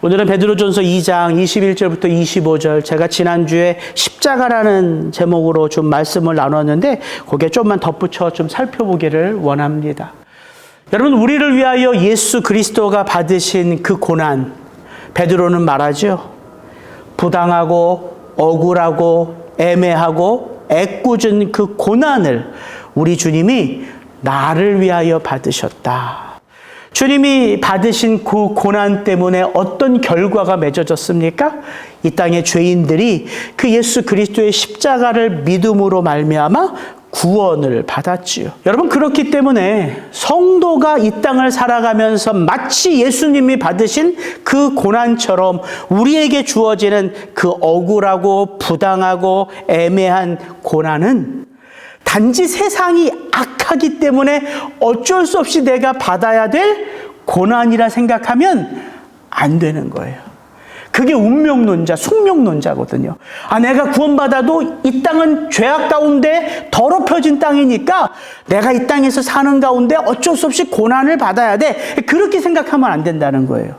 오늘은 베드로전서 2장 21절부터 25절, 제가 지난주에 십자가라는 제목으로 좀 말씀을 나눴는데 거기에 좀만 덧붙여 좀 살펴보기를 원합니다. 여러분, 우리를 위하여 예수 그리스도가 받으신 그 고난, 베드로는 말하죠. 부당하고 억울하고 애매하고 애꿎은 그 고난을 우리 주님이 나를 위하여 받으셨다. 주님이 받으신 그 고난 때문에 어떤 결과가 맺어졌습니까? 이 땅의 죄인들이 그 예수 그리스도의 십자가를 믿음으로 말미암아 구원을 받았지요. 여러분, 그렇기 때문에 성도가 이 땅을 살아가면서 마치 예수님이 받으신 그 고난처럼 우리에게 주어지는 그 억울하고 부당하고 애매한 고난은 단지 세상이 악하기 때문에 어쩔 수 없이 내가 받아야 될 고난이라 생각하면 안 되는 거예요. 그게 운명론자, 숙명론자거든요. 내가 구원받아도 이 땅은 죄악 가운데 더럽혀진 땅이니까 내가 이 땅에서 사는 가운데 어쩔 수 없이 고난을 받아야 돼. 그렇게 생각하면 안 된다는 거예요.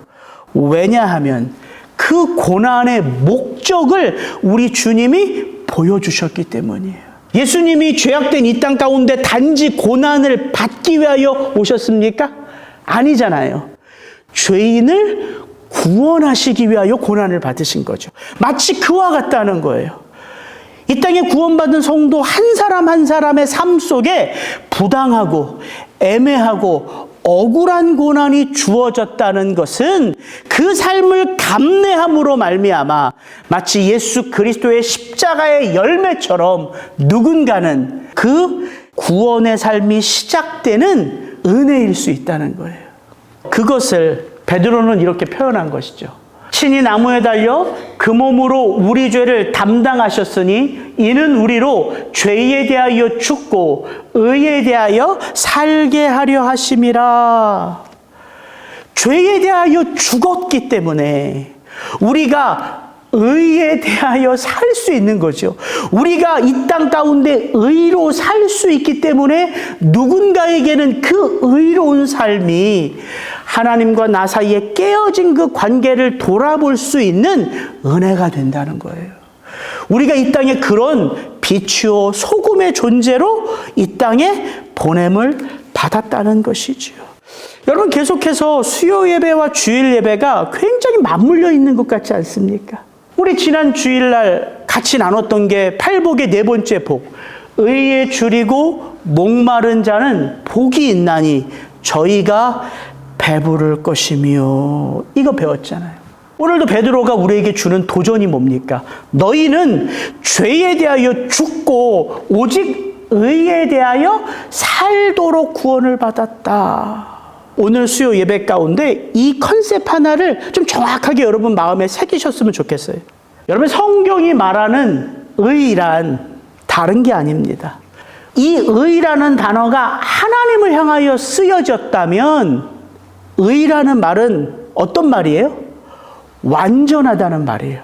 왜냐하면 그 고난의 목적을 우리 주님이 보여주셨기 때문이에요. 예수님이 죄악된 이 땅 가운데 단지 고난을 받기 위하여 오셨습니까? 아니잖아요. 죄인을 구원하시기 위하여 고난을 받으신 거죠. 마치 그와 같다는 거예요. 이 땅에 구원받은 성도 한 사람 한 사람의 삶 속에 부당하고 애매하고 억울한 고난이 주어졌다는 것은 그 삶을 감내함으로 말미암아 마치 예수 그리스도의 십자가의 열매처럼 누군가는 그 구원의 삶이 시작되는 은혜일 수 있다는 거예요. 그것을 베드로는 이렇게 표현한 것이죠. 친히 나무에 달려 그 몸으로 우리 죄를 담당하셨으니 이는 우리로 죄에 대하여 죽고 의에 대하여 살게 하려 하심이라. 죄에 대하여 죽었기 때문에 우리가 의에 대하여 살 수 있는 거죠. 우리가 이 땅 가운데 의로 살 수 있기 때문에 누군가에게는 그 의로운 삶이 하나님과 나 사이에 깨어진 그 관계를 돌아볼 수 있는 은혜가 된다는 거예요. 우리가 이 땅에 그런 빛이요 소금의 존재로 이 땅에 보냄을 받았다는 것이지요. 여러분, 계속해서 수요 예배와 주일 예배가 굉장히 맞물려 있는 것 같지 않습니까? 우리 지난 주일날 같이 나눴던 게 팔복의 네 번째 복, 의에 줄이고 목마른 자는 복이 있나니 저희가 배부를 것이며, 이거 배웠잖아요. 오늘도 베드로가 우리에게 주는 도전이 뭡니까? 너희는 죄에 대하여 죽고 오직 의에 대하여 살도록 구원을 받았다. 오늘 수요 예배 가운데 이 컨셉 하나를 좀 정확하게 여러분 마음에 새기셨으면 좋겠어요. 여러분, 성경이 말하는 의란 다른 게 아닙니다. 이 의라는 단어가 하나님을 향하여 쓰여졌다면 의라는 말은 어떤 말이에요? 완전하다는 말이에요.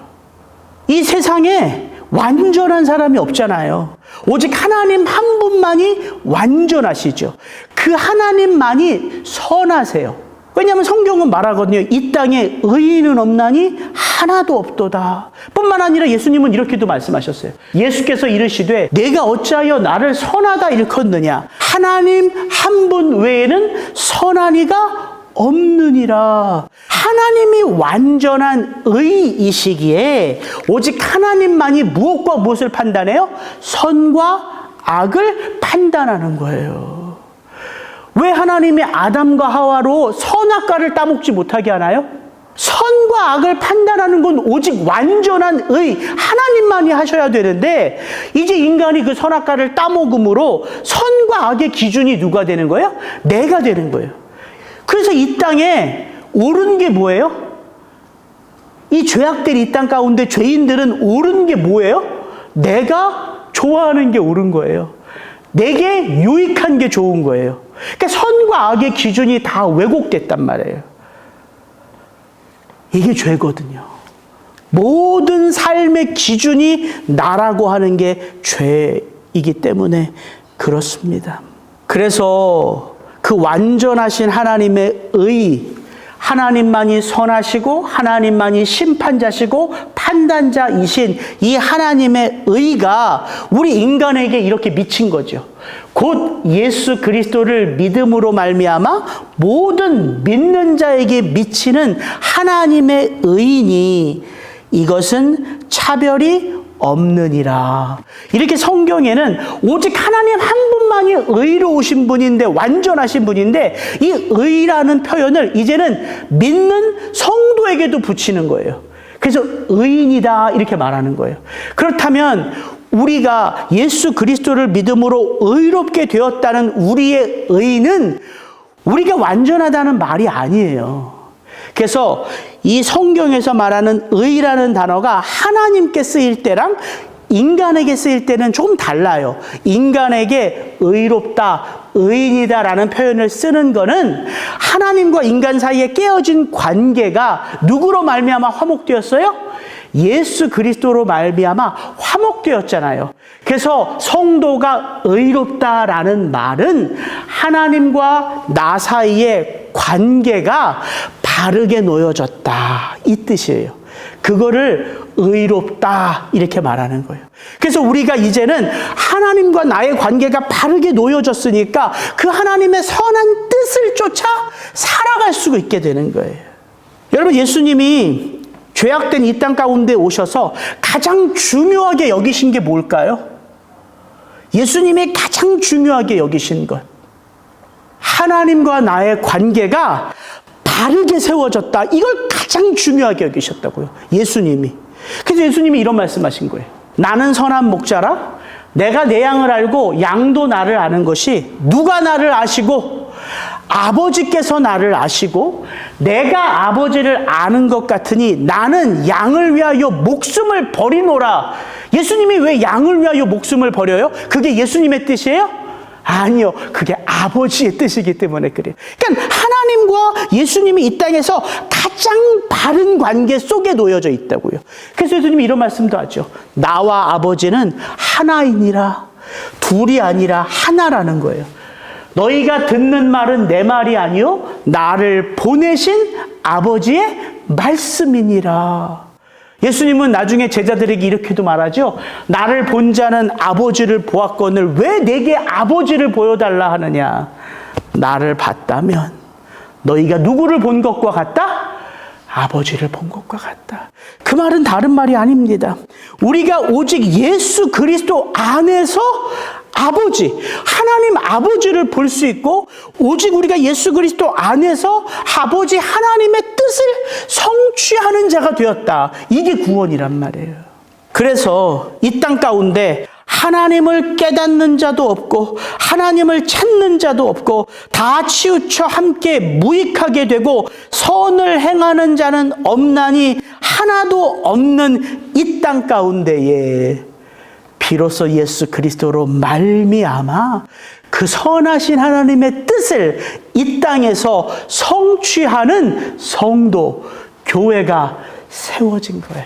이 세상에 완전한 사람이 없잖아요. 오직 하나님 한 분만이 완전하시죠. 그 하나님만이 선하세요. 왜냐하면 성경은 말하거든요. 이 땅에 의인은 없나니 하나도 없도다. 뿐만 아니라 예수님은 이렇게도 말씀하셨어요. 예수께서 이르시되 내가 어찌하여 나를 선하다 일컫느냐. 하나님 한 분 외에는 선한 이가 없느니라. 하나님이 완전한 의이시기에 오직 하나님만이 무엇과 무엇을 판단해요? 선과 악을 판단하는 거예요. 왜 하나님이 아담과 하와로 선악과를 따먹지 못하게 하나요? 선과 악을 판단하는 건 오직 완전한 의, 하나님만이 하셔야 되는데 이제 인간이 그 선악과를 따먹음으로 선과 악의 기준이 누가 되는 거예요? 내가 되는 거예요. 그래서 이 땅에 옳은 게 뭐예요? 이 죄악들 이 땅 가운데 죄인들은 옳은 게 뭐예요? 내가 좋아하는 게 옳은 거예요. 내게 유익한 게 좋은 거예요. 그러니까 선과 악의 기준이 다 왜곡됐단 말이에요. 이게 죄거든요. 모든 삶의 기준이 나라고 하는 게 죄이기 때문에 그렇습니다. 그래서 그 완전하신 하나님의 의, 하나님만이 선하시고 하나님만이 심판자시고 판단자이신 이 하나님의 의가 우리 인간에게 이렇게 미친 거죠. 곧 예수 그리스도를 믿음으로 말미암아 모든 믿는 자에게 미치는 하나님의 의니 이것은 차별이 없느니라. 이렇게 성경에는 오직 하나님 한 분만이 의로우신 분인데, 완전하신 분인데, 이 의라는 표현을 이제는 믿는 성도에게도 붙이는 거예요. 그래서 의인이다 이렇게 말하는 거예요. 그렇다면 우리가 예수 그리스도를 믿음으로 의롭게 되었다는 우리의 의는 우리가 완전하다는 말이 아니에요. 그래서 이 성경에서 말하는 의라는 단어가 하나님께 쓰일 때랑 인간에게 쓰일 때는 좀 달라요. 인간에게 의롭다, 의인이다라는 표현을 쓰는 거는 하나님과 인간 사이에 깨어진 관계가 누구로 말미암아 화목되었어요? 예수 그리스도로 말미암아 화목되었잖아요. 그래서 성도가 의롭다라는 말은 하나님과 나 사이의 관계가 바르게 놓여졌다 이 뜻이에요. 그거를 의롭다 이렇게 말하는 거예요. 그래서 우리가 이제는 하나님과 나의 관계가 바르게 놓여졌으니까 그 하나님의 선한 뜻을 쫓아 살아갈 수 있게 되는 거예요. 여러분, 예수님이 죄악된 이 땅 가운데 오셔서 가장 중요하게 여기신 게 뭘까요? 예수님이 가장 중요하게 여기신 것, 하나님과 나의 관계가 바르게 세워졌다. 이걸 가장 중요하게 여기셨다고요. 예수님이. 그래서 예수님이 이런 말씀하신 거예요. 나는 선한 목자라. 내가 내 양을 알고 양도 나를 아는 것이, 누가 나를 아시고 아버지께서 나를 아시고 내가 아버지를 아는 것 같으니 나는 양을 위하여 목숨을 버리노라. 예수님이 왜 양을 위하여 목숨을 버려요? 그게 예수님의 뜻이에요? 아니요. 그게 아버지의 뜻이기 때문에 그래요. 그러니까 하나님과 예수님이 이 땅에서 가장 바른 관계 속에 놓여져 있다고요. 그래서 예수님이 이런 말씀도 하죠. 나와 아버지는 하나이니라. 둘이 아니라 하나라는 거예요. 너희가 듣는 말은 내 말이 아니요 나를 보내신 아버지의 말씀이니라. 예수님은 나중에 제자들에게 이렇게도 말하죠. 나를 본 자는 아버지를 보았거늘 왜 내게 아버지를 보여달라 하느냐. 나를 봤다면 너희가 누구를 본 것과 같다? 아버지를 본 것과 같다. 그 말은 다른 말이 아닙니다. 우리가 오직 예수 그리스도 안에서 아버지, 하나님 아버지를 볼 수 있고, 오직 우리가 예수 그리스도 안에서 아버지 하나님의 뜻을 성취하는 자가 되었다. 이게 구원이란 말이에요. 그래서 이 땅 가운데 하나님을 깨닫는 자도 없고 하나님을 찾는 자도 없고 다 치우쳐 함께 무익하게 되고 선을 행하는 자는 없나니 하나도 없는 이 땅 가운데에 비로소 예수 그리스도로 말미암아 그 선하신 하나님의 뜻을 이 땅에서 성취하는 성도, 교회가 세워진 거예요.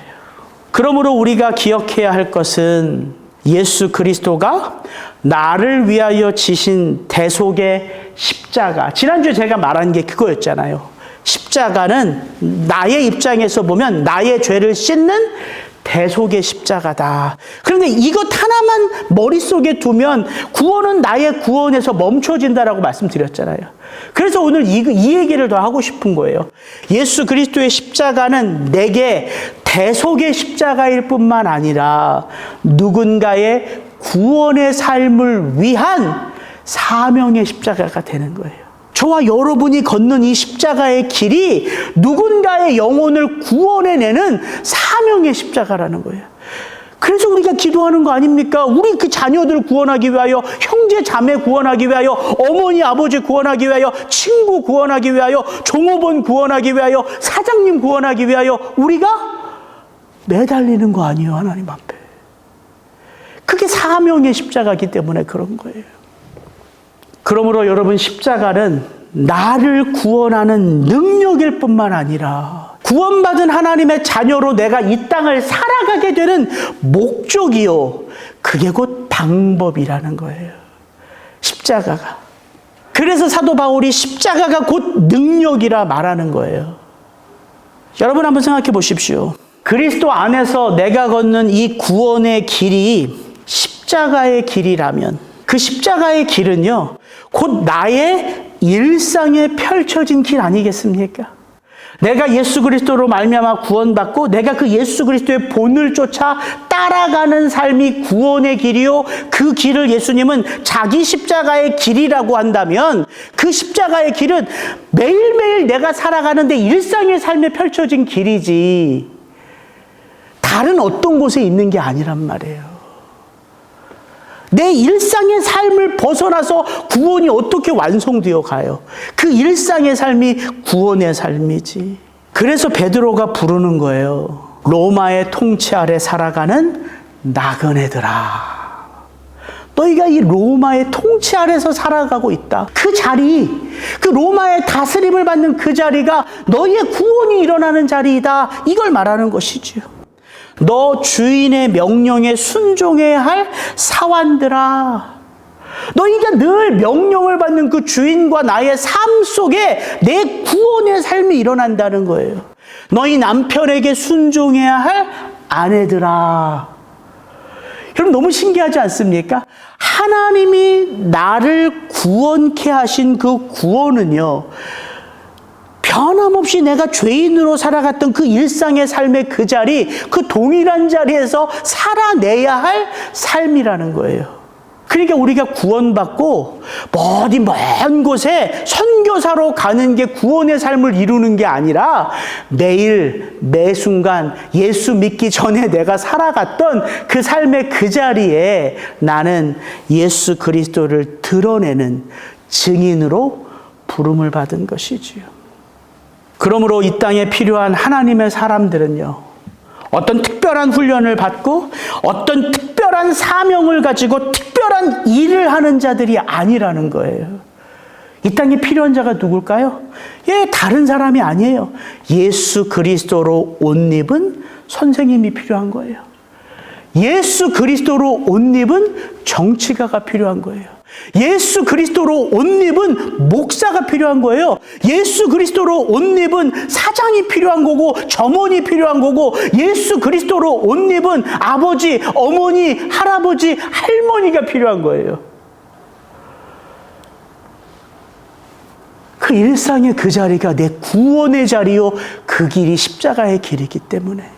그러므로 우리가 기억해야 할 것은 예수 그리스도가 나를 위하여 지신 대속의 십자가. 지난주에 제가 말한 게 그거였잖아요. 십자가는 나의 입장에서 보면 나의 죄를 씻는 대속의 십자가다. 그런데 이것 하나만 머릿속에 두면 구원은 나의 구원에서 멈춰진다라고 말씀드렸잖아요. 그래서 오늘 이 얘기를 더 하고 싶은 거예요. 예수 그리스도의 십자가는 내게 대속의 십자가일 뿐만 아니라 누군가의 구원의 삶을 위한 사명의 십자가가 되는 거예요. 저와 여러분이 걷는 이 십자가의 길이 누군가의 영혼을 구원해내는 사명의 십자가라는 거예요. 그래서 우리가 기도하는 거 아닙니까? 우리 그 자녀들 구원하기 위하여, 형제 자매 구원하기 위하여, 어머니 아버지 구원하기 위하여, 친구 구원하기 위하여, 종업원 구원하기 위하여, 사장님 구원하기 위하여 우리가 매달리는 거 아니에요, 하나님 앞에. 그게 사명의 십자가이기 때문에 그런 거예요. 그러므로 여러분, 십자가는 나를 구원하는 능력일 뿐만 아니라 구원받은 하나님의 자녀로 내가 이 땅을 살아가게 되는 목적이요, 그게 곧 방법이라는 거예요. 십자가가. 그래서 사도 바울이 십자가가 곧 능력이라 말하는 거예요. 여러분 한번 생각해 보십시오. 그리스도 안에서 내가 걷는 이 구원의 길이 십자가의 길이라면 그 십자가의 길은요, 곧 나의 일상에 펼쳐진 길 아니겠습니까? 내가 예수 그리스도로 말미암아 구원받고 내가 그 예수 그리스도의 본을 쫓아 따라가는 삶이 구원의 길이요, 그 길을 예수님은 자기 십자가의 길이라고 한다면 그 십자가의 길은 매일매일 내가 살아가는데 일상의 삶에 펼쳐진 길이지 다른 어떤 곳에 있는 게 아니란 말이에요. 내 일상의 삶을 벗어나서 구원이 어떻게 완성되어 가요? 그 일상의 삶이 구원의 삶이지. 그래서 베드로가 부르는 거예요. 로마의 통치 아래 살아가는 나그네들아. 너희가 이 로마의 통치 아래서 살아가고 있다. 그 자리, 그 로마의 다스림을 받는 그 자리가 너희의 구원이 일어나는 자리이다. 이걸 말하는 것이지요. 너 주인의 명령에 순종해야 할 사환들아. 너희가 늘 명령을 받는 그 주인과 나의 삶 속에 내 구원의 삶이 일어난다는 거예요. 너희 남편에게 순종해야 할 아내들아. 여러분 너무 신기하지 않습니까? 하나님이 나를 구원케 하신 그 구원은요, 변함없이 내가 죄인으로 살아갔던 그 일상의 삶의 그 자리, 그 동일한 자리에서 살아내야 할 삶이라는 거예요. 그러니까 우리가 구원받고 어디 먼 곳에 선교사로 가는 게 구원의 삶을 이루는 게 아니라 매일 매순간 예수 믿기 전에 내가 살아갔던 그 삶의 그 자리에 나는 예수 그리스도를 드러내는 증인으로 부름을 받은 것이지요. 그러므로 이 땅에 필요한 하나님의 사람들은요, 어떤 특별한 훈련을 받고 어떤 특별한 사명을 가지고 특별한 일을 하는 자들이 아니라는 거예요. 이 땅에 필요한 자가 누굴까요? 다른 사람이 아니에요. 예수 그리스도로 옷 입은 선생님이 필요한 거예요. 예수 그리스도로 옷 입은 정치가가 필요한 거예요. 예수 그리스도로 옷 입은 목사가 필요한 거예요. 예수 그리스도로 옷 입은 사장이 필요한 거고 점원이 필요한 거고 예수 그리스도로 옷 입은 아버지, 어머니, 할아버지, 할머니가 필요한 거예요. 그 일상의 그 자리가 내 구원의 자리요, 그 길이 십자가의 길이기 때문에.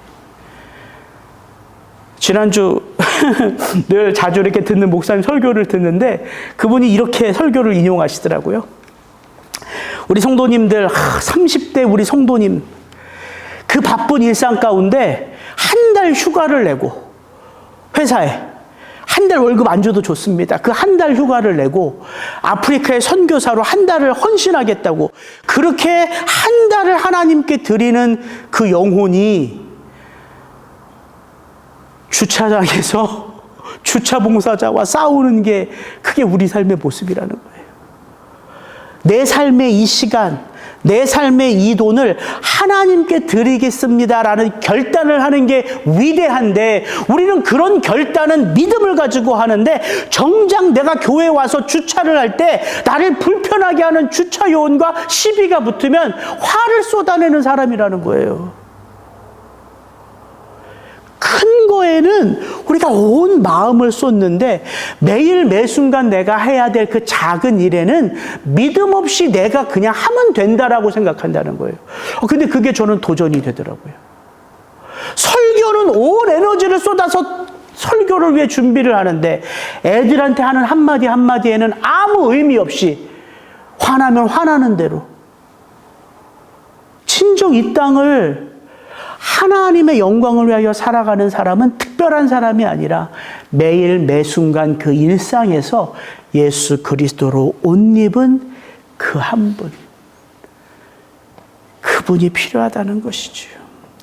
지난주 늘 자주 이렇게 듣는 목사님 설교를 듣는데 그분이 이렇게 설교를 인용하시더라고요. 우리 성도님들, 30대 우리 성도님, 그 바쁜 일상 가운데 한 달 휴가를 내고, 회사에 한 달 월급 안 줘도 좋습니다. 그 한 달 휴가를 내고 아프리카의 선교사로 한 달을 헌신하겠다고 그렇게 한 달을 하나님께 드리는 그 영혼이 주차장에서 주차 봉사자와 싸우는 게 그게 우리 삶의 모습이라는 거예요. 내 삶의 이 시간, 내 삶의 이 돈을 하나님께 드리겠습니다라는 결단을 하는 게 위대한데 우리는 그런 결단은 믿음을 가지고 하는데 정작 내가 교회에 와서 주차를 할 때 나를 불편하게 하는 주차 요원과 시비가 붙으면 화를 쏟아내는 사람이라는 거예요. 큰 거에는 우리가 온 마음을 쏟는데 매일 매순간 내가 해야 될 그 작은 일에는 믿음 없이 내가 그냥 하면 된다라고 생각한다는 거예요. 근데 그게 저는 도전이 되더라고요. 설교는 온 에너지를 쏟아서 설교를 위해 준비를 하는데 애들한테 하는 한마디 한마디에는 아무 의미 없이 화나면 화나는 대로 친정 이 땅을 하나님의 영광을 위하여 살아가는 사람은 특별한 사람이 아니라 매일 매순간 그 일상에서 예수 그리스도로 옷 입은 그 한 분, 그분이 필요하다는 것이죠.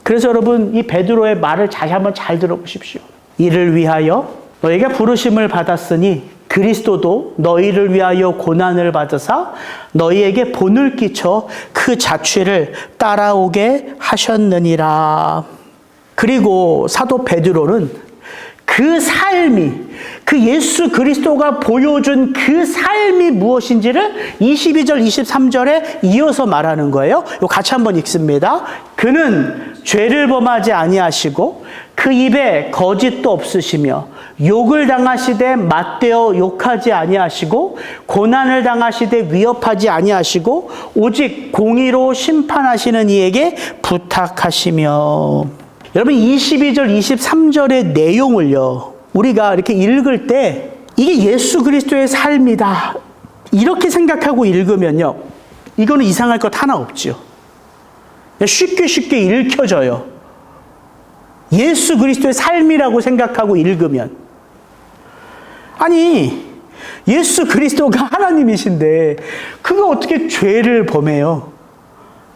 그래서 여러분 이 베드로의 말을 다시 한번 잘 들어보십시오. 이를 위하여 너희가 부르심을 받았으니 그리스도도 너희를 위하여 고난을 받으사 너희에게 본을 끼쳐 그 자취를 따라오게 하셨느니라. 그리고 사도 베드로는 그 삶이, 그 예수 그리스도가 보여준 그 삶이 무엇인지를 22절, 23절에 이어서 말하는 거예요. 이거 같이 한번 읽습니다. 그는 죄를 범하지 아니하시고 그 입에 거짓도 없으시며 욕을 당하시되 맞대어 욕하지 아니하시고 고난을 당하시되 위협하지 아니하시고 오직 공의로 심판하시는 이에게 부탁하시며. 여러분 22절, 23절의 내용을요, 우리가 이렇게 읽을 때 이게 예수 그리스도의 삶이다 이렇게 생각하고 읽으면요, 이거는 이상할 것 하나 없죠. 쉽게 읽혀져요. 예수 그리스도의 삶이라고 생각하고 읽으면. 아니, 예수 그리스도가 하나님이신데 그가 어떻게 죄를 범해요?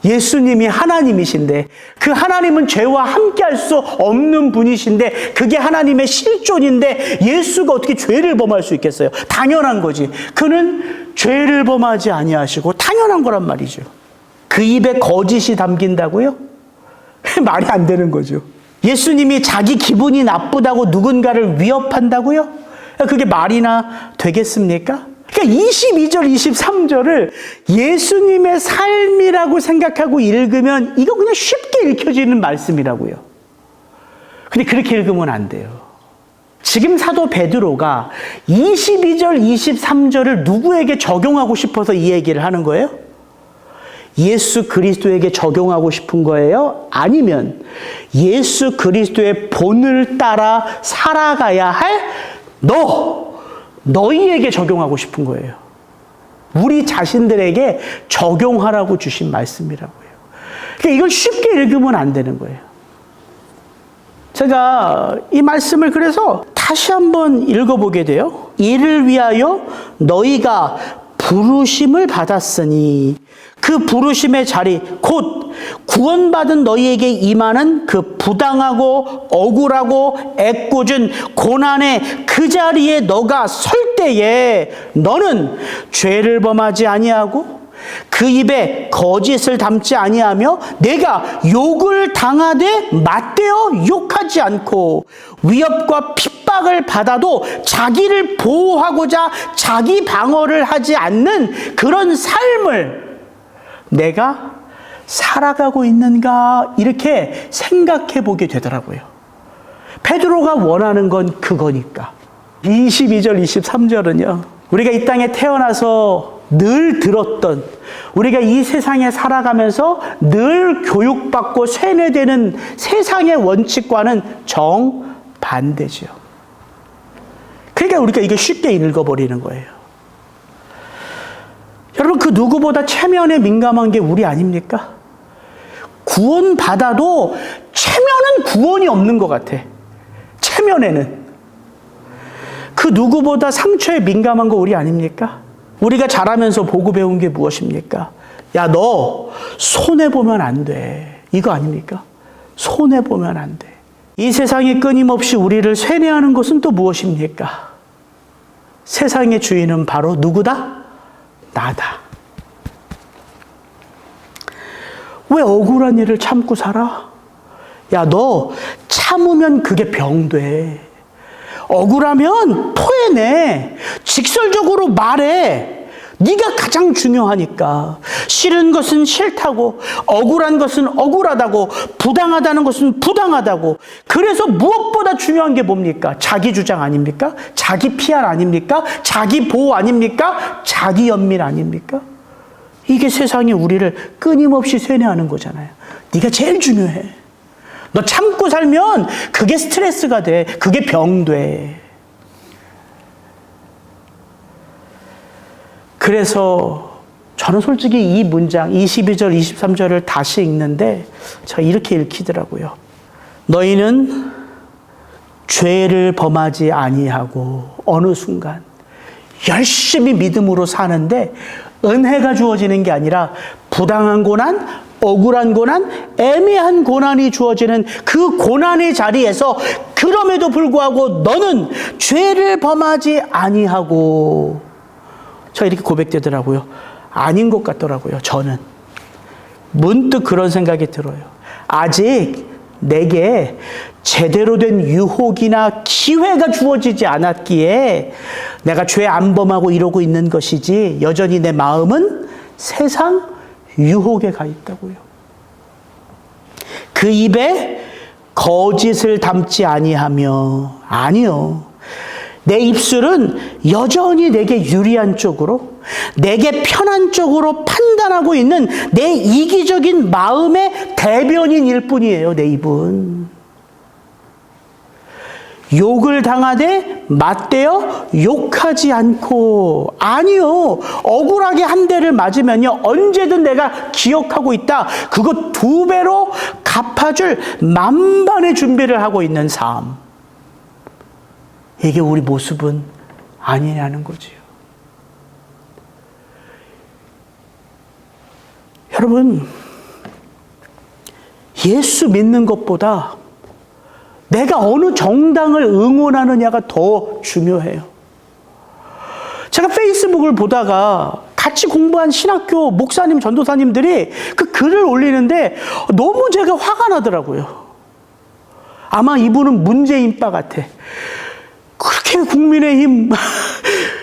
예수님이 하나님이신데, 그 하나님은 죄와 함께할 수 없는 분이신데, 그게 하나님의 실존인데 예수가 어떻게 죄를 범할 수 있겠어요? 당연한 거지. 그는 죄를 범하지 아니하시고, 당연한 거란 말이죠. 그 입에 거짓이 담긴다고요? 말이 안 되는 거죠. 예수님이 자기 기분이 나쁘다고 누군가를 위협한다고요? 그게 말이나 되겠습니까? 그러니까 22절, 23절을 예수님의 삶이라고 생각하고 읽으면 이거 그냥 쉽게 읽혀지는 말씀이라고요. 근데 그렇게 읽으면 안 돼요. 지금 사도 베드로가 22절, 23절을 누구에게 적용하고 싶어서 이 얘기를 하는 거예요? 예수 그리스도에게 적용하고 싶은 거예요? 아니면 예수 그리스도의 본을 따라 살아가야 할 너희에게 적용하고 싶은 거예요. 우리 자신들에게 적용하라고 주신 말씀이라고요. 그러니까 이걸 쉽게 읽으면 안 되는 거예요. 제가 이 말씀을 그래서 다시 한번 읽어보게 돼요. 이를 위하여 너희가 부르심을 받았으니 그 부르심의 자리 곧 구원받은 너희에게 임하는 그 부당하고 억울하고 애꿎은 고난의 그 자리에 너가 설 때에 너는 죄를 범하지 아니하고 그 입에 거짓을 담지 아니하며 내가 욕을 당하되 맞대어 욕하지 않고 위협과 핍박을 받아도 자기를 보호하고자 자기 방어를 하지 않는 그런 삶을 내가 살아가고 있는가 이렇게 생각해 보게 되더라고요. 베드로가 원하는 건 그거니까. 22절, 23절은요. 우리가 이 땅에 태어나서 늘 들었던, 우리가 이 세상에 살아가면서 늘 교육받고 세뇌되는 세상의 원칙과는 정반대죠. 그러니까 우리가 이거 쉽게 읽어버리는 거예요. 여러분, 그 누구보다 체면에 민감한 게 우리 아닙니까? 구원받아도 체면은 구원이 없는 것 같아. 체면에는. 그 누구보다 상처에 민감한 거 우리 아닙니까? 우리가 자라면서 보고 배운 게 무엇입니까? 야, 너 손해보면 안 돼. 이거 아닙니까? 손해보면 안 돼. 이 세상이 끊임없이 우리를 세뇌하는 것은 또 무엇입니까? 세상의 주인은 바로 누구다? 나다. 왜 억울한 일을 참고 살아? 야, 너 참으면 그게 병돼. 억울하면 토해내. 직설적으로 말해. 네가 가장 중요하니까. 싫은 것은 싫다고, 억울한 것은 억울하다고, 부당하다는 것은 부당하다고. 그래서 무엇보다 중요한 게 뭡니까? 자기 주장 아닙니까? 자기 PR 아닙니까? 자기 보호 아닙니까? 자기 연민 아닙니까? 이게 세상이 우리를 끊임없이 세뇌하는 거잖아요. 네가 제일 중요해. 너 참고 살면 그게 스트레스가 돼. 그게 병돼. 그래서 저는 솔직히 이 문장 22절, 23절을 다시 읽는데 제가 이렇게 읽히더라고요. 너희는 죄를 범하지 아니하고 어느 순간 열심히 믿음으로 사는데 은혜가 주어지는 게 아니라 부당한 고난, 억울한 고난, 애매한 고난이 주어지는 그 고난의 자리에서 그럼에도 불구하고 너는 죄를 범하지 아니하고. 저 이렇게 고백되더라고요. 아닌 것 같더라고요. 저는 문득 그런 생각이 들어요. 아직 내게 제대로 된 유혹이나 기회가 주어지지 않았기에 내가 죄 안 범하고 이러고 있는 것이지 여전히 내 마음은 세상 유혹에 가 있다고요. 그 입에 거짓을 담지 아니하며, 아니요. 내 입술은 여전히 내게 유리한 쪽으로, 내게 편한 쪽으로 판단하고 있는 내 이기적인 마음의 대변인일 뿐이에요, 내 입은. 욕을 당하되 맞대어 욕하지 않고, 아니요. 억울하게 한 대를 맞으면요, 언제든 내가 기억하고 있다. 그거 2배로 갚아줄 만반의 준비를 하고 있는 삶. 이게 우리 모습은 아니라는 거지요. 여러분, 예수 믿는 것보다 내가 어느 정당을 응원하느냐가 더 중요해요. 제가 페이스북을 보다가 같이 공부한 신학교 목사님, 전도사님들이 그 글을 올리는데 너무 제가 화가 나더라고요. 아마 이분은 문재인빠 같아. 그렇게 국민의힘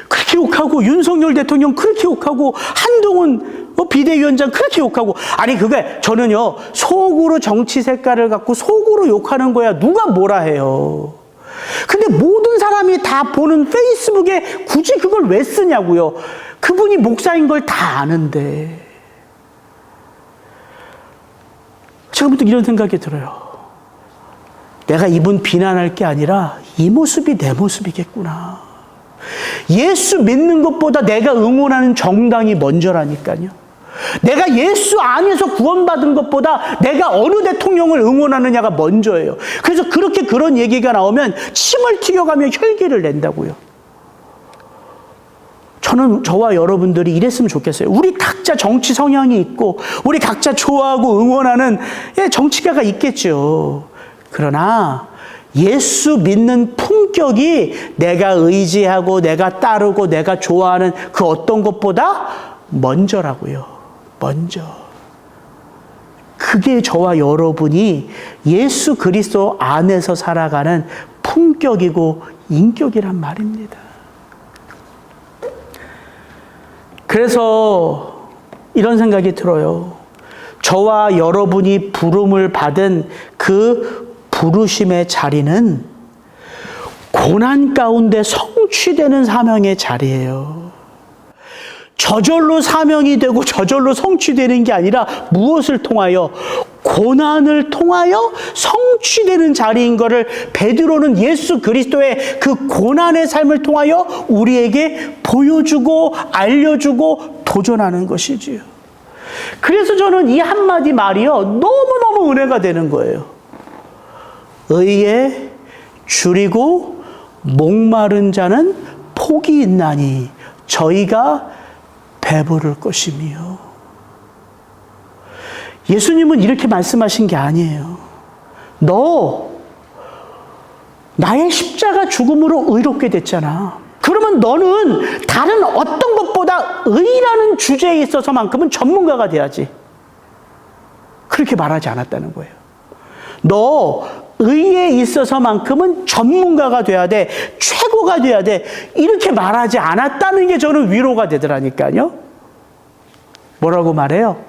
그렇게 욕하고, 윤석열 대통령 그렇게 욕하고, 한동훈 비대위원장 그렇게 욕하고. 아니, 그게 저는요, 속으로 정치 색깔을 갖고 속으로 욕하는 거야 누가 뭐라 해요. 근데 모든 사람이 다 보는 페이스북에 굳이 그걸 왜 쓰냐고요. 그분이 목사인 걸 다 아는데. 지금부터 이런 생각이 들어요. 내가 이분 비난할 게 아니라 이 모습이 내 모습이겠구나. 예수 믿는 것보다 내가 응원하는 정당이 먼저라니까요. 내가 예수 안에서 구원받은 것보다 내가 어느 대통령을 응원하느냐가 먼저예요. 그래서 그렇게 그런 얘기가 나오면 침을 튀겨가며 혈기를 낸다고요. 저는 저와 여러분들이 이랬으면 좋겠어요. 우리 각자 정치 성향이 있고 우리 각자 좋아하고 응원하는 정치가가 있겠죠. 그러나 예수 믿는 품격이 내가 의지하고 내가 따르고 내가 좋아하는 그 어떤 것보다 먼저라고요. 먼저. 그게 저와 여러분이 예수 그리스도 안에서 살아가는 품격이고 인격이란 말입니다. 그래서 이런 생각이 들어요. 저와 여러분이 부름을 받은 그 부르심의 자리는 고난 가운데 성취되는 사명의 자리예요. 저절로 사명이 되고 저절로 성취되는 게 아니라 무엇을 통하여? 고난을 통하여 성취되는 자리인 것을 베드로는 예수 그리스도의 그 고난의 삶을 통하여 우리에게 보여주고 알려주고 도전하는 것이지요. 그래서 저는 이 한마디 말이요, 너무너무 은혜가 되는 거예요. 의에 줄이고 목마른 자는 복이 있나니 저희가 배부를 것이며. 예수님은 이렇게 말씀하신 게 아니에요. 너 나의 십자가 죽음으로 의롭게 됐잖아. 그러면 너는 다른 어떤 것보다 의라는 주제에 있어서만큼은 전문가가 돼야지. 그렇게 말하지 않았다는 거예요. 너 의에 있어서만큼은 전문가가 돼야 돼. 최고가 돼야 돼. 이렇게 말하지 않았다는 게 저는 위로가 되더라니까요. 뭐라고 말해요?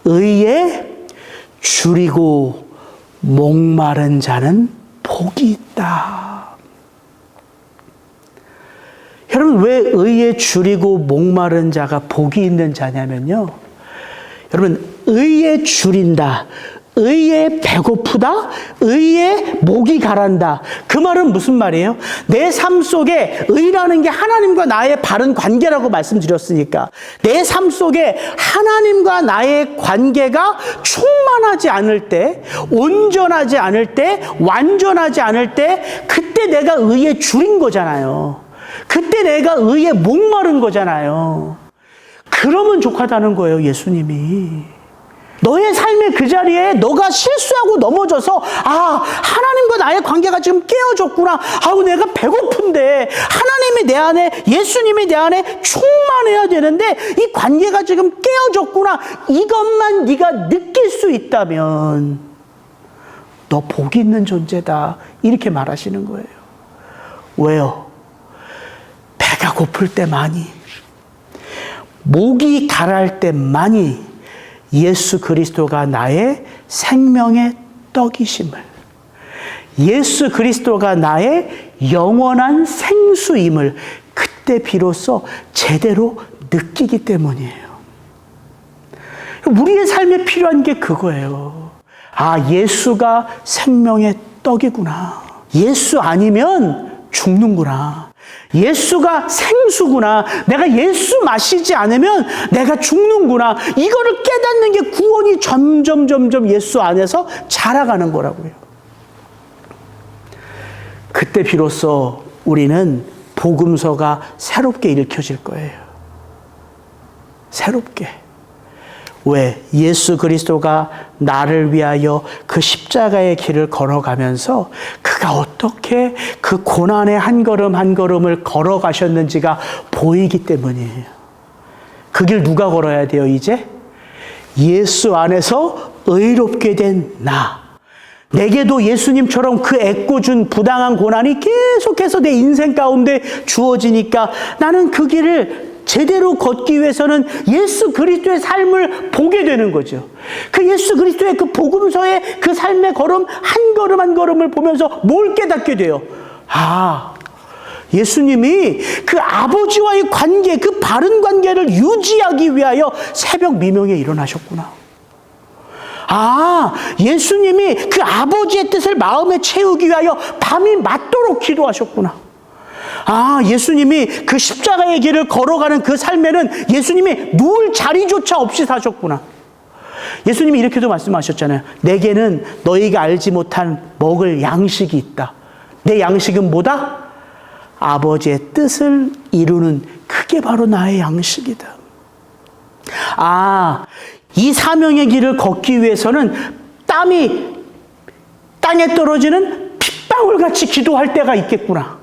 의에 줄이고 목마른 자는 복이 있다. 여러분, 왜 의에 줄이고 목마른 자가 복이 있는 자냐면요. 여러분, 의에 줄인다. 의에 배고프다, 의에 목이 가란다. 그 말은 무슨 말이에요? 내 삶 속에 의라는 게 하나님과 나의 바른 관계라고 말씀드렸으니까 내 삶 속에 하나님과 나의 관계가 충만하지 않을 때, 온전하지 않을 때, 완전하지 않을 때, 그때 내가 의에 줄인 거잖아요. 그때 내가 의에 목마른 거잖아요. 그러면 족하다는 거예요, 예수님이. 너의 삶의 그 자리에 너가 실수하고 넘어져서 하나님과 나의 관계가 지금 깨어졌구나. 내가 배고픈데 하나님이 내 안에, 예수님이 내 안에 충만해야 되는데 이 관계가 지금 깨어졌구나. 이것만 네가 느낄 수 있다면 너 복 있는 존재다. 이렇게 말하시는 거예요. 왜요? 배가 고플 때만이, 목이 가라앉을 때만이 예수 그리스도가 나의 생명의 떡이심을, 예수 그리스도가 나의 영원한 생수임을 그때 비로소 제대로 느끼기 때문이에요. 우리의 삶에 필요한 게 그거예요. 아, 예수가 생명의 떡이구나. 예수 아니면 죽는구나. 예수가 생수구나. 내가 예수 마시지 않으면 내가 죽는구나. 이거를 깨닫는 게 구원이 점점 예수 안에서 자라가는 거라고요. 그때 비로소 우리는 복음서가 새롭게 읽혀질 거예요. 새롭게. 왜? 예수 그리스도가 나를 위하여 그 십자가의 길을 걸어가면서 그가 어떻게 그 고난의 한 걸음 한 걸음을 걸어가셨는지가 보이기 때문이에요. 그 길 누가 걸어야 돼요, 이제? 예수 안에서 의롭게 된 나. 내게도 예수님처럼 그 애꿎은 부당한 고난이 계속해서 내 인생 가운데 주어지니까 나는 그 길을 제대로 걷기 위해서는 예수 그리스도의 삶을 보게 되는 거죠. 그 예수 그리스도의 그 복음서의 그 삶의 걸음 한 걸음 한 걸음을 보면서 뭘 깨닫게 돼요? 아, 예수님이 그 아버지와의 관계, 그 바른 관계를 유지하기 위하여 새벽 미명에 일어나셨구나. 아, 예수님이 그 아버지의 뜻을 마음에 채우기 위하여 밤이 맞도록 기도하셨구나. 아, 예수님이 그 십자가의 길을 걸어가는 그 삶에는 예수님이 누울 자리조차 없이 사셨구나. 예수님이 이렇게도 말씀하셨잖아요. 내게는 너희가 알지 못한 먹을 양식이 있다. 내 양식은 뭐다? 아버지의 뜻을 이루는, 그게 바로 나의 양식이다. 아, 이 사명의 길을 걷기 위해서는 땀이 땅에 떨어지는 핏방울같이 기도할 때가 있겠구나.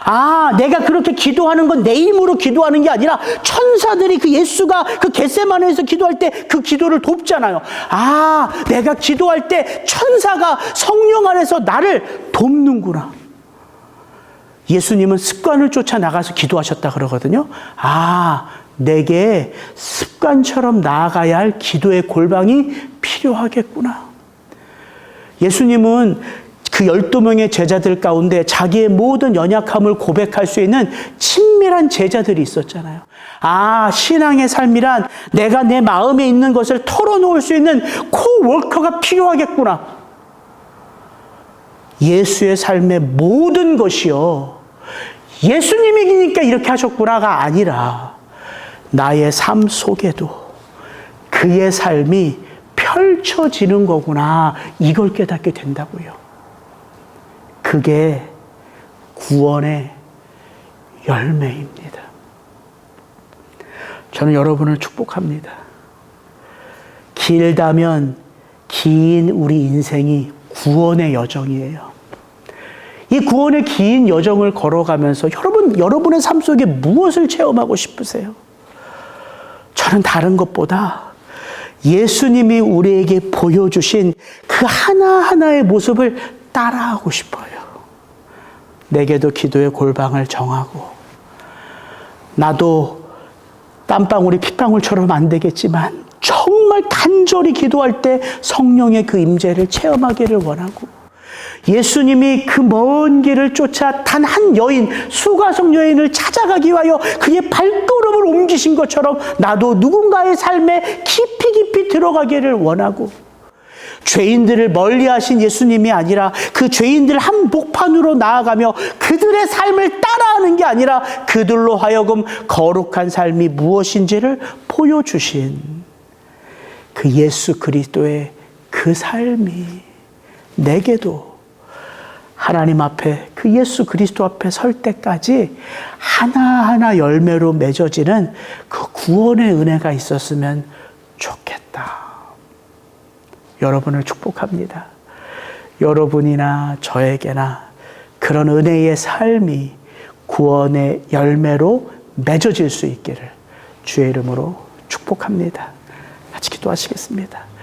아, 내가 그렇게 기도하는 건 내 힘으로 기도하는 게 아니라 천사들이 그 예수가 그 겟세마네에서 기도할 때 그 기도를 돕잖아요. 아, 내가 기도할 때 천사가 성령 안에서 나를 돕는구나. 예수님은 습관을 쫓아 나가서 기도하셨다 그러거든요. 아, 내게 습관처럼 나아가야 할 기도의 골방이 필요하겠구나. 예수님은 그 12명의 제자들 가운데 자기의 모든 연약함을 고백할 수 있는 친밀한 제자들이 있었잖아요. 아, 신앙의 삶이란 내가 내 마음에 있는 것을 털어놓을 수 있는 코워커가 필요하겠구나. 예수의 삶의 모든 것이요, 예수님이니까 이렇게 하셨구나가 아니라 나의 삶 속에도 그의 삶이 펼쳐지는 거구나. 이걸 깨닫게 된다고요. 그게 구원의 열매입니다. 저는 여러분을 축복합니다. 길다면 긴 우리 인생이 구원의 여정이에요. 이 구원의 긴 여정을 걸어가면서 여러분의 삶 속에 무엇을 체험하고 싶으세요? 저는 다른 것보다 예수님이 우리에게 보여주신 그 하나하나의 모습을 따라하고 싶어요. 내게도 기도의 골방을 정하고, 나도 땀방울이 핏방울처럼 안 되겠지만 정말 간절히 기도할 때 성령의 그 임재를 체험하기를 원하고, 예수님이 그 먼 길을 쫓아 단 한 여인, 수가성 여인을 찾아가기 위하여 그의 발걸음을 옮기신 것처럼 나도 누군가의 삶에 깊이 들어가기를 원하고, 죄인들을 멀리하신 예수님이 아니라 그 죄인들 한복판으로 나아가며 그들의 삶을 따라하는 게 아니라 그들로 하여금 거룩한 삶이 무엇인지를 보여주신 그 예수 그리스도의 그 삶이 내게도 하나님 앞에, 그 예수 그리스도 앞에 설 때까지 하나하나 열매로 맺어지는 그 구원의 은혜가 있었으면 좋겠다. 여러분을 축복합니다. 여러분이나 저에게나 그런 은혜의 삶이 구원의 열매로 맺어질 수 있기를 주의 이름으로 축복합니다. 같이 기도하시겠습니다.